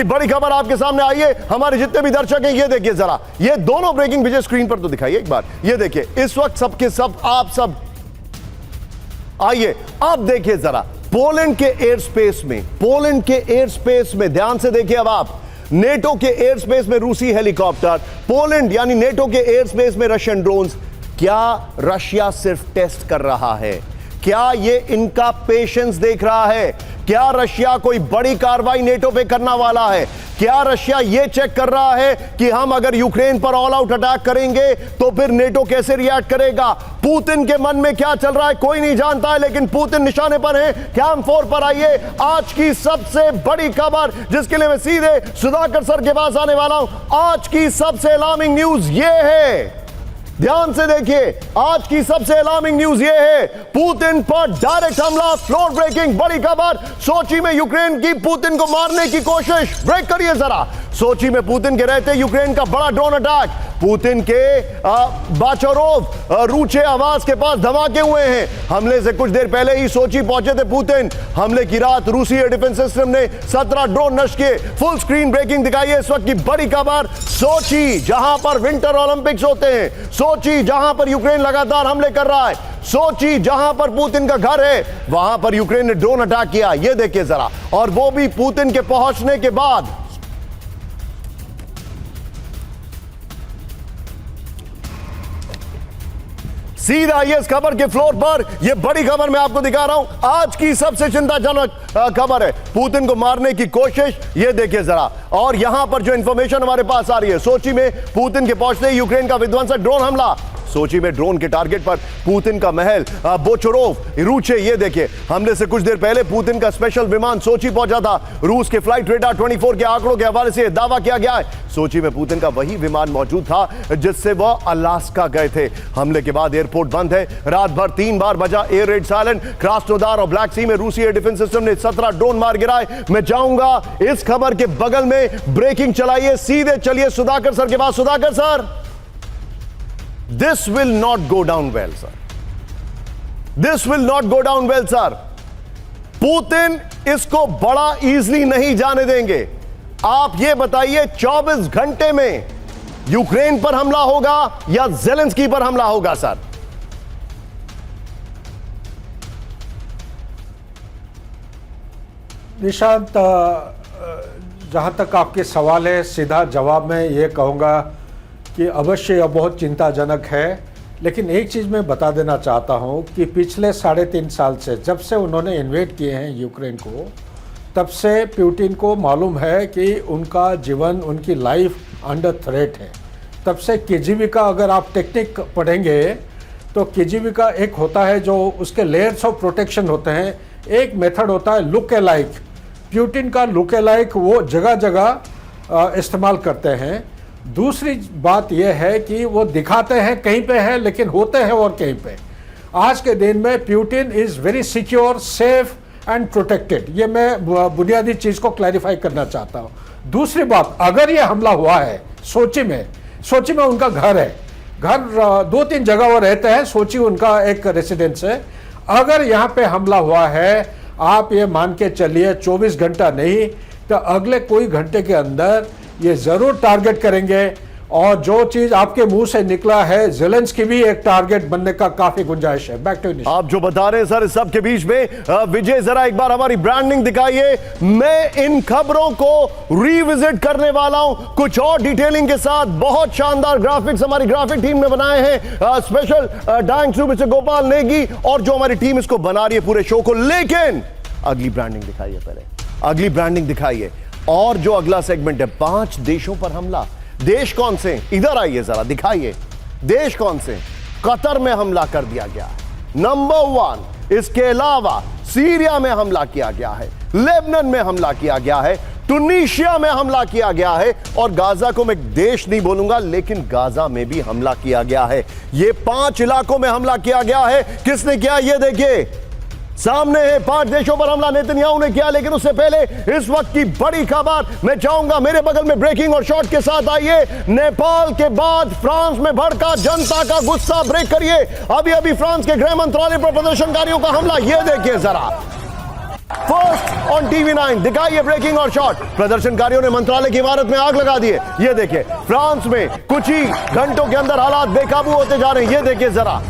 बड़ी खबर आपके सामने आई है। हमारे जितने भी दर्शक हैं, ये देखिए जरा, ये दोनों ब्रेकिंग विजय स्क्रीन पर तो दिखाइए एक बार। ये देखिए, इस वक्त सबके सब आप सब आइए, अब देखिए जरा पोलैंड के एयर स्पेस में, पोलैंड के एयर स्पेस में ध्यान से देखिए। अब आप नेटो के एयर स्पेस में रूसी हेलीकॉप्टर, पोलैंड यानी नेटो के एयर स्पेस में रशियन ड्रोन्स। क्या रशिया सिर्फ टेस्ट कर रहा है? क्या ये इनका पेशेंस देख रहा है? क्या रशिया कोई बड़ी कार्रवाई नेटो पे करने वाला है? क्या रशिया ये चेक कर रहा है कि हम अगर यूक्रेन पर ऑल आउट अटैक करेंगे तो फिर नेटो कैसे रिएक्ट करेगा? पुतिन के मन में क्या चल रहा है कोई नहीं जानता है, लेकिन पुतिन निशाने पर है। कैंप 4 पर आइए, आज की सबसे बड़ी खबर, जिसके लिए मैं सीधे सुधाकर सर के पास आने वाला हूं। आज की सबसे अलार्मिंग न्यूज ये है, ध्यान से देखिए, आज की सबसे अलार्मिंग न्यूज ये है, पुतिन पर डायरेक्ट हमला, फ्लोर ब्रेकिंग, बड़ी खबर। सोची में यूक्रेन की पुतिन को मारने की कोशिश। ब्रेक करिए जरा। सोची में पुतिन के रहते यूक्रेन का बड़ा ड्रोन अटैक। पुतिन के बाचोरोव रूचे आवाज के पास धमाके हुए हैं। हमले से कुछ देर पहले ही सोची पहुंचे थे पुतिन। हमले की रात रूसी एयर डिफेंस सिस्टम ने 17 ड्रोन नष्ट किए। फुल स्क्रीन ब्रेकिंग दिखाई है इस वक्त की बड़ी खबर। सोची जहां पर विंटर ओलंपिक्स होते हैं, सोची जहां पर यूक्रेन लगातार हमले कर रहा है, सोची जहां पर पुतिन का घर है, वहां पर यूक्रेन ने ड्रोन अटैक किया। यह देखिए जरा, और वो भी पुतिन के पहुंचने के बाद। सीधा आइए इस खबर के फ्लोर पर। यह बड़ी खबर मैं आपको दिखा रहा हूं। आज की सबसे चिंताजनक खबर है, पुतिन को मारने की कोशिश। यह देखिए जरा, और यहां पर जो इंफॉर्मेशन हमारे पास आ रही है, सोची में पुतिन के पहुंचते ही यूक्रेन का विध्वंसक ड्रोन हमला। सोची में ड्रोन के टारगेट पर पुतिन का महल बोचोरोव रूचे। ये देखिए, हमले से कुछ देर पहले पुतिन का स्पेशल विमान सोची पहुंचा था। रूस के फ्लाइट रेडार 24 के आंकड़ों के हवाले से दावा किया गया है सोची में पुतिन का वही विमान मौजूद था जिससे वह अलास्का गए थे। हमले के बाद एयरपोर्ट बंद है। रात भर 3 बार बजा एयर रेड सायलेंट। क्रास्नोदार और ब्लैक सी में रूसी एयर डिफेंस सिस्टम ने 17 ड्रोन मार गिराए। मैं चाहूंगा इस खबर के बगल में ब्रेकिंग चलाइए, सीधे चलिए सुधाकर सर के पास। Sudhakar sir, this will not go down well, sir. This will not go down well, sir. Putin इसको बड़ा इजली नहीं जाने देंगे। आप ये बताइए, 24 घंटे में यूक्रेन पर हमला होगा या ज़ेलेंस्की पर हमला होगा, सर? निशांत, जहां तक आपके सवाल है, सीधा जवाब में ये कहूंगा कि अवश्य यह बहुत चिंताजनक है। लेकिन एक चीज़ मैं बता देना चाहता हूं कि पिछले 3.5 साल से, जब से उन्होंने इन्वेड किए हैं यूक्रेन को, तब से पुतिन को मालूम है कि उनका जीवन, उनकी लाइफ अंडर थ्रेट है। तब से केजीबी का अगर आप टेक्निक पढ़ेंगे तो केजीबी का एक होता है जो उसके लेयर्स ऑफ प्रोटेक्शन होते हैं। एक मेथड होता है लुक अलाइक। पुतिन का लुक अलाइक वो जगह जगह इस्तेमाल करते हैं। दूसरी बात यह है कि वो दिखाते हैं कहीं पे है लेकिन होते हैं और कहीं पे। आज के दिन में Putin is very secure, safe and protected. ये मैं बुनियादी चीज़ को क्लैरिफाई करना चाहता हूँ। दूसरी बात, अगर ये हमला हुआ है सोची में उनका घर है, घर 2-3 जगह वो रहते हैं, सोची उनका एक रेसिडेंस है। अगर यहाँ पे हमला हुआ है, आप ये मान के चलिए 24 घंटा नहीं तो अगले कोई घंटे के अंदर ये जरूर टारगेट करेंगे। और जो चीज आपके मुंह से निकला है, ज़ेलेंस्की भी एक टारगेट बनने का काफी गुंजाइश है। Back to you. आप जो बता रहे हैं सर, इस सब के बीच में विजय जरा एक बार हमारी ब्रांडिंग दिखाइए। मैं इन खबरों को रिविजिट करने वाला हूं कुछ और डिटेलिंग के साथ। बहुत शानदार ग्राफिक्स हमारी ग्राफिक टीम ने बनाए हैं। Special thanks to mister Gopal Negi और जो हमारी टीम इसको बना रही है पूरे शो को। लेकिन अगली ब्रांडिंग दिखाइए, पहले अगली ब्रांडिंग दिखाइए। और जो अगला सेगमेंट है, 5 देशों पर हमला। देश कौन से? इधर आइए जरा, दिखाइए देश कौन से। कतर में हमला कर दिया गया है, नंबर 1। इसके अलावा सीरिया में हमला किया गया है, लेबनान में हमला किया गया है, टुनीशिया में हमला किया गया है, और गाजा को मैं देश नहीं बोलूंगा लेकिन गाजा में भी हमला किया गया है। ये 5 इलाकों में हमला किया गया है। किसने किया? ये देखिए सामने है, 5 देशों पर हमला नेतन्याहू ने किया। लेकिन उससे पहले इस वक्त की बड़ी खबर मैं चाहूंगा मेरे बगल में ब्रेकिंग और शॉट के साथ आइए। नेपाल के बाद फ्रांस में भड़का जनता का गुस्सा। ब्रेक करिए। अभी अभी फ्रांस के गृह मंत्रालय पर प्रदर्शनकारियों का हमला। यह देखिए जरा, फर्स्ट ऑन TV9 दिखाइए ब्रेकिंग और शॉट। प्रदर्शनकारियों ने मंत्रालय की इमारत में आग लगा दी है। यह देखिए, फ्रांस में कुछ ही घंटों के अंदर हालात बेकाबू होते जा रहे हैं। यह देखिए जरा,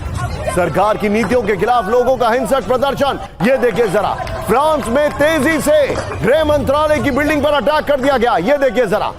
सरकार की नीतियों के खिलाफ लोगों का हिंसक प्रदर्शन। यह देखिए जरा, फ्रांस में तेजी से गृह मंत्रालय की बिल्डिंग पर अटैक कर दिया गया। यह देखिए जरा,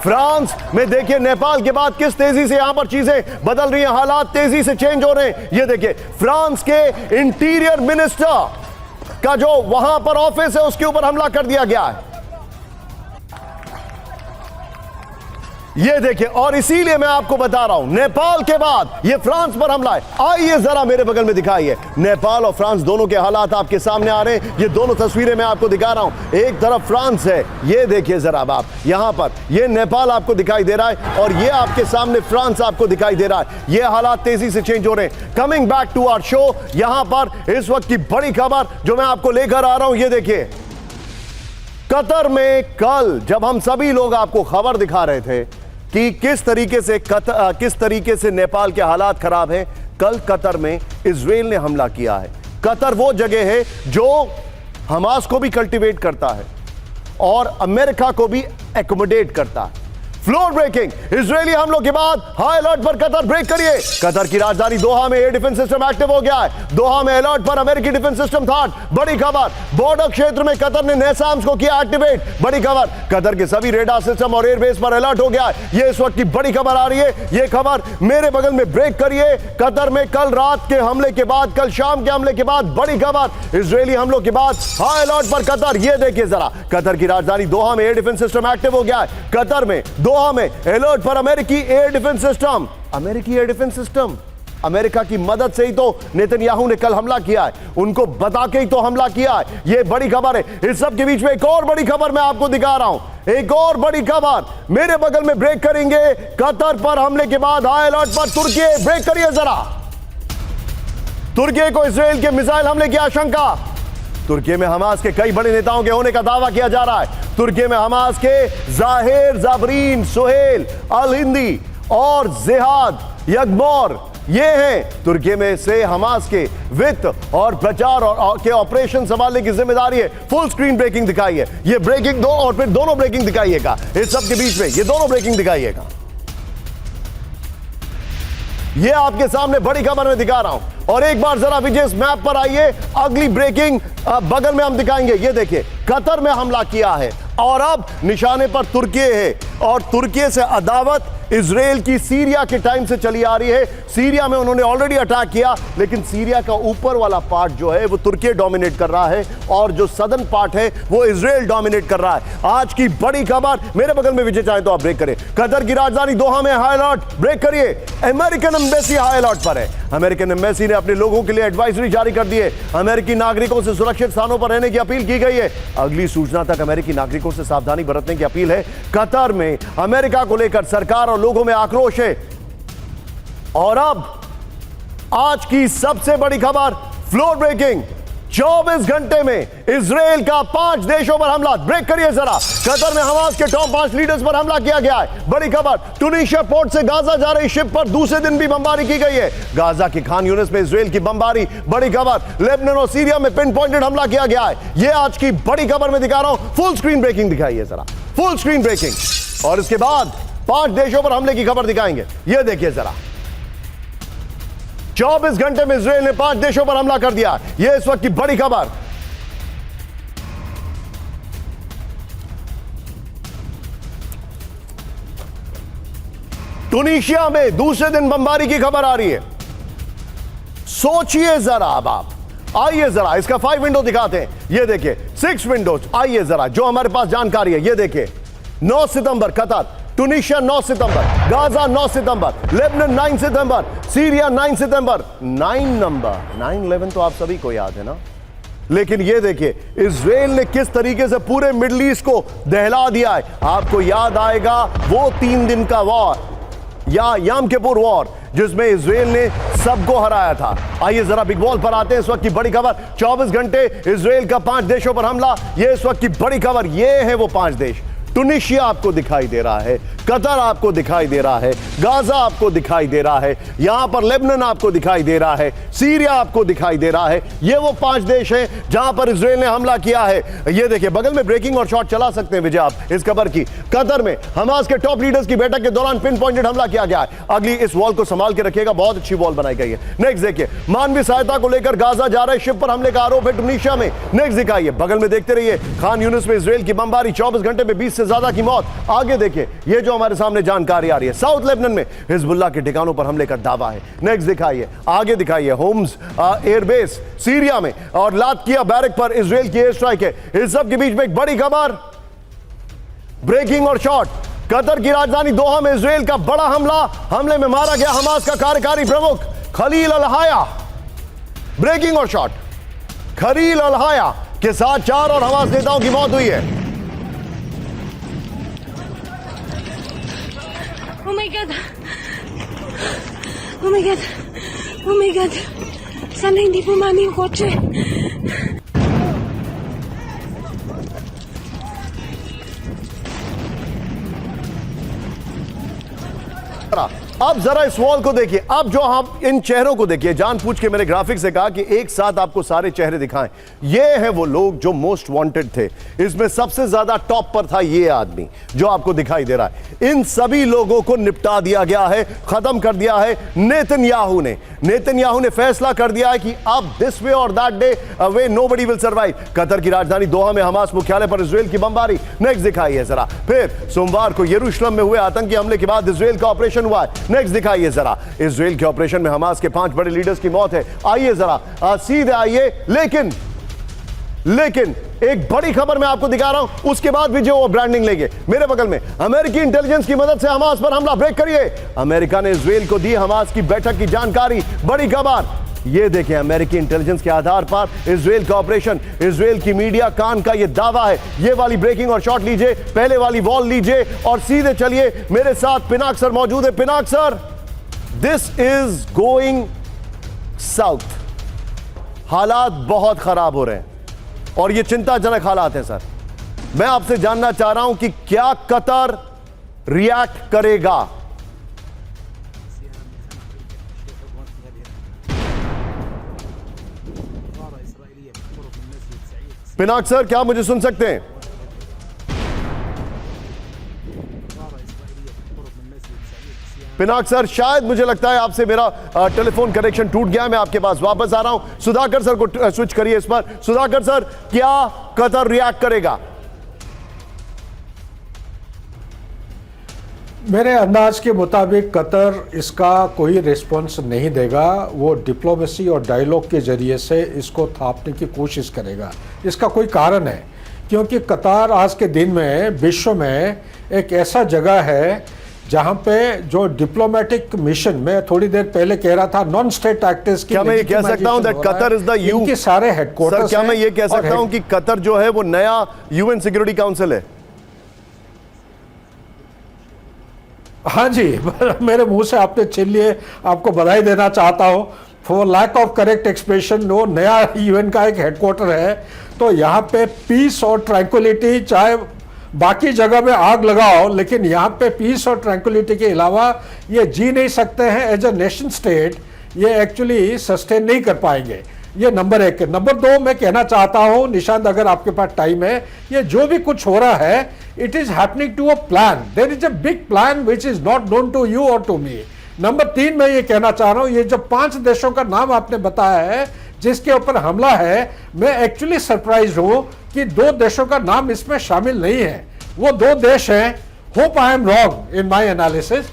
फ्रांस में देखिए नेपाल के बाद किस तेजी से यहां पर चीजें बदल रही हैं, हालात तेजी से चेंज हो रहे हैं। ये देखिए, फ्रांस के इंटीरियर मिनिस्टर का जो वहां पर ऑफिस है उसके ऊपर हमला कर दिया गया है। ये देखिए, और इसीलिए मैं आपको बता रहा हूं, नेपाल के बाद ये फ्रांस पर हमला है। आइए जरा मेरे बगल में दिखाइए, नेपाल और फ्रांस दोनों के हालात आपके सामने आ रहे हैं। ये दोनों तस्वीरें मैं आपको दिखा रहा हूं। एक तरफ फ्रांस है, ये देखिए जरा आप यहां पर, ये नेपाल आपको दिखाई दे रहा है और ये आपके सामने फ्रांस आपको दिखाई दे रहा है। ये हालात तेजी से चेंज हो रहे हैं। Coming back to our show, यहां पर इस वक्त की बड़ी खबर जो मैं आपको लेकर आ रहा हूं, ये देखिए, कतर में कल जब हम सभी लोग आपको खबर दिखा रहे थे कि किस तरीके से नेपाल के हालात खराब हैं, कल कतर में इजराइल ने हमला किया है। कतर वो जगह है जो हमास को भी कल्टीवेट करता है और अमेरिका को भी एकोमोडेट करता है। फ्लोर ब्रेकिंग, इजरायली हमलों के बाद हाई अलर्ट पर कतर, ब्रेक करिए। कतर की राजधानी दोहा में एयर डिफेंस सिस्टम एक्टिव हो गया है। दोहा में अलर्ट पर अमेरिकी डिफेंस सिस्टम था। बड़ी खबर, बॉर्डर क्षेत्र में कतर ने NASAMS को किया एक्टिवेट। बड़ी खबर, कतर के सभी रेडार सिस्टम और एयरबेस पर अलर्ट हो गया है। यह इस वक्त की बड़ी खबर आ रही है। यह खबर मेरे बगल में, ब्रेक करिए। कतर में कल रात के हमले के बाद, कल शाम के हमले के बाद बड़ी खबर, इजरायली हमलों के बाद हाई अलर्ट पर कतर। यह देखिए जरा, कतर की राजधानी दोहा में एयर डिफेंस सिस्टम एक्टिव हो गया है। कतर में दोहा में अलर्ट पर अमेरिकी एयर डिफेंस सिस्टम। अमेरिकी एयर डिफेंस सिस्टम, अमेरिका की मदद से ही तो नेतन्याहू ने कल हमला किया है, उनको बता के ही तो हमला किया है। यह बड़ी खबर है। इस सब के बीच में एक और बड़ी खबर मैं आपको दिखा रहा हूं। एक और बड़ी खबर मेरे बगल में, ब्रेक करेंगे। कतर पर हमले के बाद हाई अलर्ट पर तुर्की, ब्रेक करिए जरा। तुर्की को इजराइल के मिसाइल हमले की आशंका। तुर्की में हमास के कई बड़े नेताओं के होने का दावा किया जा रहा है। तुर्की में हमास के जाहिर जाबरीन, सुहेल अल हिंदी और जिहाद यगमोर, ये हैं तुर्की में से हमास के वित्त और प्रचार और के ऑपरेशन संभालने की जिम्मेदारी है। फुल स्क्रीन ब्रेकिंग दिखाइए, ये ब्रेकिंग दो और फिर दोनों ब्रेकिंग दिखाइएगा। इस सब के बीच में ये दोनों ब्रेकिंग दिखाइएगा। ये आपके सामने बड़ी खबर में दिखा रहा हूं। और एक बार जरा विजय इस मैप पर आइए, अगली ब्रेकिंग बगल में हम दिखाएंगे। ये देखिए, कतर में हमला किया है और अब निशाने पर तुर्की है और तुर्की से अदावत इजराइल की सीरिया के टाइम से चली आ रही है। सीरिया में उन्होंने ऑलरेडी अटैक किया, लेकिन सीरिया का ऊपर वाला पार्ट जो है वो तुर्की डोमिनेट कर रहा है और जो सदर्न पार्ट है वो इजराइल डोमिनेट कर रहा है। आज की बड़ी खबर मेरे बगल में, विजय चाहे तो आप ब्रेक करें। कतर की राजधानी दोहा में हाई अलर्ट, ब्रेक करिए। अमेरिकन एम्बेसी हाई अलर्ट पर है। अमेरिकन एम्बेसी ने अपने लोगों के लिए एडवाइजरी जारी कर दी है। अमेरिकी नागरिकों से सुरक्षित स्थानों पर रहने की अपील की गई है। अगली सूचना तक अमेरिकी नागरिकों से सावधानी बरतने की अपील है। कतर में अमेरिका को लेकर सरकार और लोगों में आक्रोश है। और अब आज की सबसे बड़ी खबर, फ्लोर ब्रेकिंग, 24 घंटे में इजराइल का 5 देशों पर हमला, ब्रेक करिए जरा। कतर में हमास के टॉप 5 लीडर्स पर हमला किया गया है। बड़ी खबर, टूनीशिया पोर्ट से गाजा जा रही शिप पर दूसरे दिन भी बमबारी की गई है। गाजा के खान यूनिस में इजराइल की बमबारी। बड़ी खबर, लेबनान और सीरिया में पिन पॉइंटेड हमला किया गया है। यह आज की बड़ी खबर में दिखा रहा हूं। फुल स्क्रीन ब्रेकिंग दिखाइए जरा, फुल स्क्रीन ब्रेकिंग। और इसके बाद 5 देशों पर हमले की खबर दिखाएंगे। यह देखिए जरा, 24 घंटे में इजराइल ने 5 देशों पर हमला कर दिया। यह इस वक्त की बड़ी खबर। टूनीशिया में दूसरे दिन बमबारी की खबर आ रही है। सोचिए जरा अब आप, आइए जरा इसका 5 विंडो दिखाते हैं। यह देखिए 6 विंडोज। आइए जरा, जो हमारे पास जानकारी है, यह देखिए। 9 सितंबर कतर, टूनीशिया 9 सितंबर, गाजा 9 सितंबर, लेबनान 9 सितंबर, सीरिया 9 सितंबर। 9 नंबर, 9/11 तो आप सभी को याद है ना। लेकिन यह देखिए इजराइल ने किस तरीके से पूरे मिडिल ईस्ट को दहला दिया है। आपको याद आएगा वो 3 दिन का वॉर या यम किपुर वॉर, जिसमें इजराइल ने सबको हराया था। आइए जरा बिग वॉल पर आते हैं। इस वक्त की बड़ी खबर, 24 घंटे इजराइल का 5 देशों पर हमला। यह इस वक्त की बड़ी खबर। यह है वो 5 देश। टूनीशिया आपको दिखाई दे रहा है, कतर आपको दिखाई दे रहा है, गाजा आपको दिखाई दे रहा है, यहां पर लेबनान आपको दिखाई दे रहा है, सीरिया आपको दिखाई दे रहा है। ये वो 5 देश हैं जहां पर इजराइल ने हमला किया है। ये देखिए बगल में ब्रेकिंग और शॉट चला सकते हैं विजय आप इस खबर की। कतर में हमास के टॉप लीडर्स की बैठक के दौरान पिन पॉइंटेड हमला किया गया है। अगली इस वॉल को संभाल के रखिएगा, बहुत अच्छी वॉल बनाई गई है। नेक्स्ट देखिए, मानवीय सहायता को लेकर गाजा जा रहे शिप पर हमले का आरोप है टूनीशिया में। नेक्स्ट दिखाइए, बगल में देखते रहिए, खान यूनिस में इजराइल की बमबारी, 24 घंटे में 20 से ज्यादा की मौत। आगे देखिए, ये जो हमारे सामने जानकारी आ रही है, साउथ लेबनान में हिजबुल्लाह के ठिकानों पर हमले का दावा है। नेक्स्ट दिखाइए, आगे दिखाइए, होम्स एयरबेस सीरिया में और लातकिया बैरक पर इजराइल की एयर स्ट्राइक है। इस सब के बीच में एक बड़ी खबर, ब्रेकिंग और शॉट, कतर की राजधानी दोहा में इजराइल का बड़ा हमले में मारा गया हमास का कार्यकारी प्रमुख खलील अल हाया। ब्रेकिंग और शॉट, खलील अल हाया के साथ 4 और हमास नेताओं की मौत हुई है। Oh my God. Oh my God. Oh my God. Sana hindi pumani yung kotse. अब जरा इस वॉल को देखिए, अब जो हम इन चेहरों को देखिए, जानबूझ के मेरे ग्राफिक से कहा कि एक साथ आपको सारे चेहरे दिखाएं। ये हैं वो लोग जो मोस्ट वांटेड थे। इसमें सबसे ज्यादा टॉप पर था ये आदमी जो आपको दिखाई दे रहा है। इन सभी लोगों को निपटा दिया गया है, खत्म कर दिया है नेतन्याहू ने। नेतन्याहू ने फैसला कर दिया है कि अब दिस वे और that day way nobody will survive. Qatar की राजधानी दोहा में हमास मुख्यालय पर इजराइल की बमबारी नेक्स्ट दिखाइए जरा। फिर सोमवार को यरूशलेम में हुए आतंकी हमले के बाद इजराइल का ऑपरेशन हुआ है, नेक्स्ट दिखाइए जरा। इजराइल के ऑपरेशन में हमास के 5 बड़े लीडर्स की मौत है, आइए जरा सीधे आइए। लेकिन एक बड़ी खबर मैं आपको दिखा रहा हूं, उसके बाद भी जो वो ब्रांडिंग लेंगे। मेरे बगल में अमेरिकी इंटेलिजेंस की मदद से हमास पर हमला, ब्रेक करिए। अमेरिका ने इजराइल को दी हमास की बैठक की जानकारी, बड़ी खबर। ये देखें, अमेरिकी इंटेलिजेंस के आधार पर इजराइल का ऑपरेशन, इजराइल की मीडिया कान का ये दावा है। ये वाली ब्रेकिंग और शॉट लीजिए, पहले वाली वॉल लीजिए और सीधे चलिए। मेरे साथ पिनाक सर मौजूद है। Pinak sir, this is going south. हालात बहुत खराब हो रहे हैं और ये चिंताजनक हालात हैं सर। मैं आपसे जानना चाह रहा हूं कि क्या कतर रिएक्ट करेगा? पिनाक सर, क्या मुझे सुन सकते हैं? पिनाक सर, शायद मुझे लगता है आपसे मेरा टेलीफोन कनेक्शन टूट गया है। मैं आपके पास वापस आ रहा हूं। सुधाकर सर को स्विच करिए इस पर। सुधाकर सर, क्या कतर रिएक्ट करेगा? मेरे अंदाज के मुताबिक कतर इसका कोई रिस्पॉन्स नहीं देगा। वो डिप्लोमेसी और डायलॉग के जरिए से इसको थापने की कोशिश करेगा। इसका कोई कारण है, क्योंकि कतर आज के दिन में विश्व में एक ऐसा जगह है जहां पे जो डिप्लोमेटिक मिशन, मैं थोड़ी देर पहले कह रहा था, नॉन स्टेट एक्टर्स की, क्या मैं ये कह सकता हूं that Qatar is the you के सारे हेडक्वार्टर्स? क्या मैं ये कह सकता हूं कि कतर जो है वो नया यूएन सिक्योरिटी काउंसिल है? हाँ जी, मेरे मुंह से आपने छीन लिए। आपको बधाई देना चाहता हूँ for lack of correct expression. वो नया यूएन का एक हेडक्वार्टर है, तो यहाँ पे पीस और ट्रैंक्विलिटी, चाहे बाकी जगह में आग लगाओ, लेकिन यहाँ पे पीस और ट्रैंक्विलिटी के अलावा ये जी नहीं सकते हैं एज अ नेशन स्टेट। ये एक्चुअली सस्टेन नहीं कर पाएंगे। ये नंबर 1 है। नंबर 2 मैं कहना चाहता हूँ निशांत, अगर आपके पास टाइम है, ये जो भी कुछ हो रहा है, it is happening to a plan. There is a big plan which is not known to you और टू मी। नंबर 3 मैं ये कहना चाह रहा हूँ, ये जो 5 देशों का नाम आपने बताया है जिसके ऊपर हमला है, मैं एक्चुअली सरप्राइज हूँ कि 2 देशों का नाम इसमें शामिल नहीं है। वो 2 देश हैं, hope I am wrong in my analysis,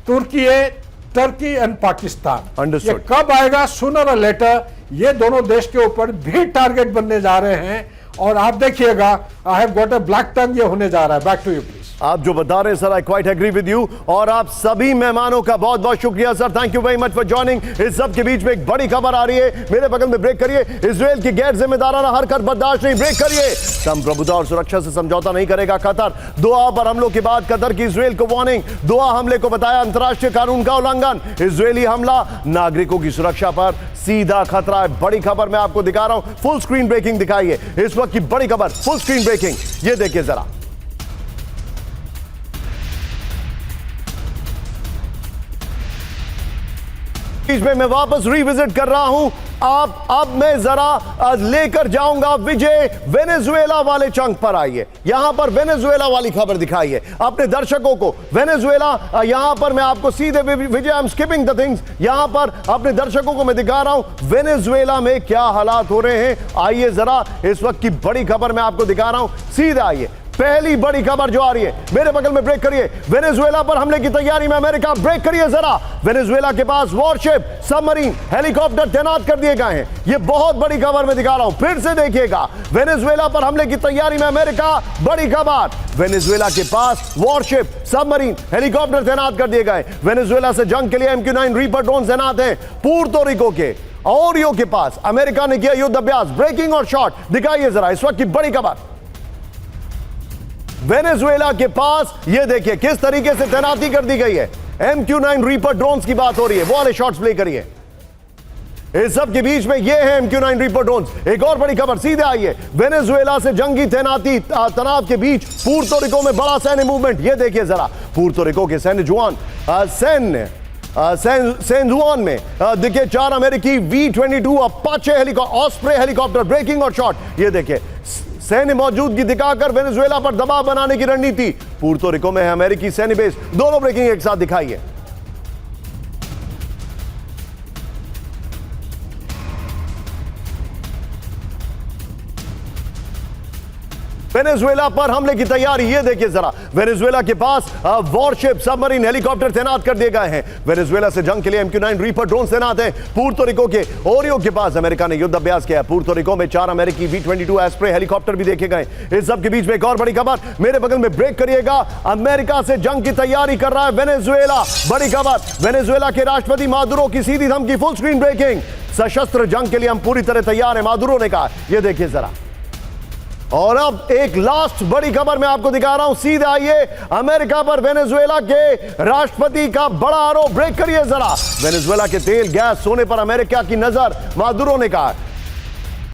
Turkey and Pakistan. ये कब आएगा? सूनर और लेटर ये दोनों देश के ऊपर भी टारगेट बनने जा रहे हैं। और आप देखिएगा, I have got a black tongue, ये होने जा रहा है। Back to you please. आप जो बता रहे हैं sir, I quite agree with you. और आप सभी मेहमानों का बहुत बहुत शुक्रिया sir, thank you very much for joining. इस सब के बीच में एक बड़ी खबर आ रही है, मेरे बगल में, ब्रेक करिए। इजराइल की गैर जिम्मेदाराना हरकत बर्दाश्त नहीं, ब्रेक करिए। संप्रभुता और सुरक्षा से समझौता नहीं करेगा कतर। दोहा पर हमलों के बाद कतर की इजराइल को वार्निंग। दोहा हमले को बताया अंतर्राष्ट्रीय कानून का उल्लंघन। इजरायली हमला नागरिकों की सुरक्षा पर सीधा खतरा है। बड़ी खबर मैं आपको दिखा रहा हूं, फुल स्क्रीन ब्रेकिंग दिखाइए। इस वक्त की बड़ी खबर, फुल स्क्रीन ब्रेकिंग, ये देखिए जरा। में मैं वापस रिविजिट कर रहा हूं। अब मैं जरा लेकर जाऊंगा विजय वेनेजुएला वाले चंक पर। आइए, यहां पर वेनेजुएला वाली खबर दिखाइए अपने दर्शकों को। वेनेजुएला, यहां पर मैं आपको सीधे Vijay, I am skipping the things, यहां पर अपने दर्शकों को मैं दिखा रहा हूं वेनेजुएला में क्या हालात हो रहे हैं। आइए जरा, इस वक्त की बड़ी खबर मैं आपको दिखा रहा हूं, सीधे आइए। पहली बड़ी खबर जो आ रही है मेरे बगल में, ब्रेक करिए। वेनेजुएला पर हमले की तैयारी में अमेरिका, ब्रेक करिए जरा। वेनेजुएला के पास वॉरशिप, सबमरीन, हेलीकॉप्टर तैनात कर दिए गए हैं। यह बहुत बड़ी खबर मैं दिखा रहा हूं, फिर से देखिएगा। वेनेजुएला पर हमले की तैयारी में अमेरिका, बड़ी खबर। वेनेजुएला के पास वॉरशिप, सबमरीन, हेलीकॉप्टर तैनात कर दिए गए। वेनेजुएला से जंग के लिए MQ-9 रीपर ड्रोन तैनात हैं। पुर्तो रिको के ओरियो के पास अमेरिका ने किया युद्ध अभ्यास, ब्रेकिंग और शॉट दिखाइए जरा इस वक्त की बड़ी खबर। वेनेजुएला के पास ये देखिए किस तरीके से तैनाती कर दी गई है। MQ-9 रीपर ड्रोन्स की बात हो रही है, वो वाले शॉट्स प्ले करिए। इस सब के बीच में ये है MQ-9 रीपर ड्रोन्स। एक और बड़ी खबर सीधे आई है, वेनेजुएला से जंगी तैनाती तनाव के बीच पुर्तो रिको में बड़ा सैन्य मूवमेंट। ये देखिए जरा, पुर्तो रिको के सैन्य जवान सैन जुआन में देखिए 4 अमेरिकी V-22 Apache helicopter, Osprey helicopter, breaking और शॉट। ये देखिए सैन्य मौजूदगी दिखाकर वेनेजुएला पर दबाव बनाने की रणनीति। पुर्तो रिको में है अमेरिकी सैन्य बेस, दोनों ब्रेकिंग एक साथ दिखाइए। वेनेजुएला पर हमले की तैयारी, ये देखिए जरा। वेनेजुएला के पास वॉरशिप, सबमरीन, हेलीकॉप्टर तैनात कर दिए गए हैं। वेनेजुएला से जंग के लिए MQ-9 रीपर ड्रोन तैनात हैं। पुर्तो रिको के ओरियो के पास अमेरिका ने युद्ध अभ्यास किया। पुर्तो रिको में 4 अमेरिकी V-22 एस्प्रे हेलीकॉप्टर भी देखे गए। इस सब के बीच में एक और बड़ी खबर मेरे बगल में, ब्रेक करिएगा। अमेरिका से जंग की तैयारी कर रहा है वेनेजुएला, बड़ी खबर। वेनेजुएला के राष्ट्रपति मादुरो की सीधी धमकी, फुल स्क्रीन ब्रेकिंग। सशस्त्र जंग के लिए हम पूरी तरह तैयार हैं, मादुरो ने कहा। यह देखिए जरा। और अब एक लास्ट बड़ी खबर मैं आपको दिखा रहा हूं, सीधे आइए। अमेरिका पर वेनेजुएला के राष्ट्रपति का बड़ा आरोप, ब्रेक करिए जरा। वेनेजुएला के तेल, गैस, सोने पर अमेरिका की नजर, मादुरो ने कहा।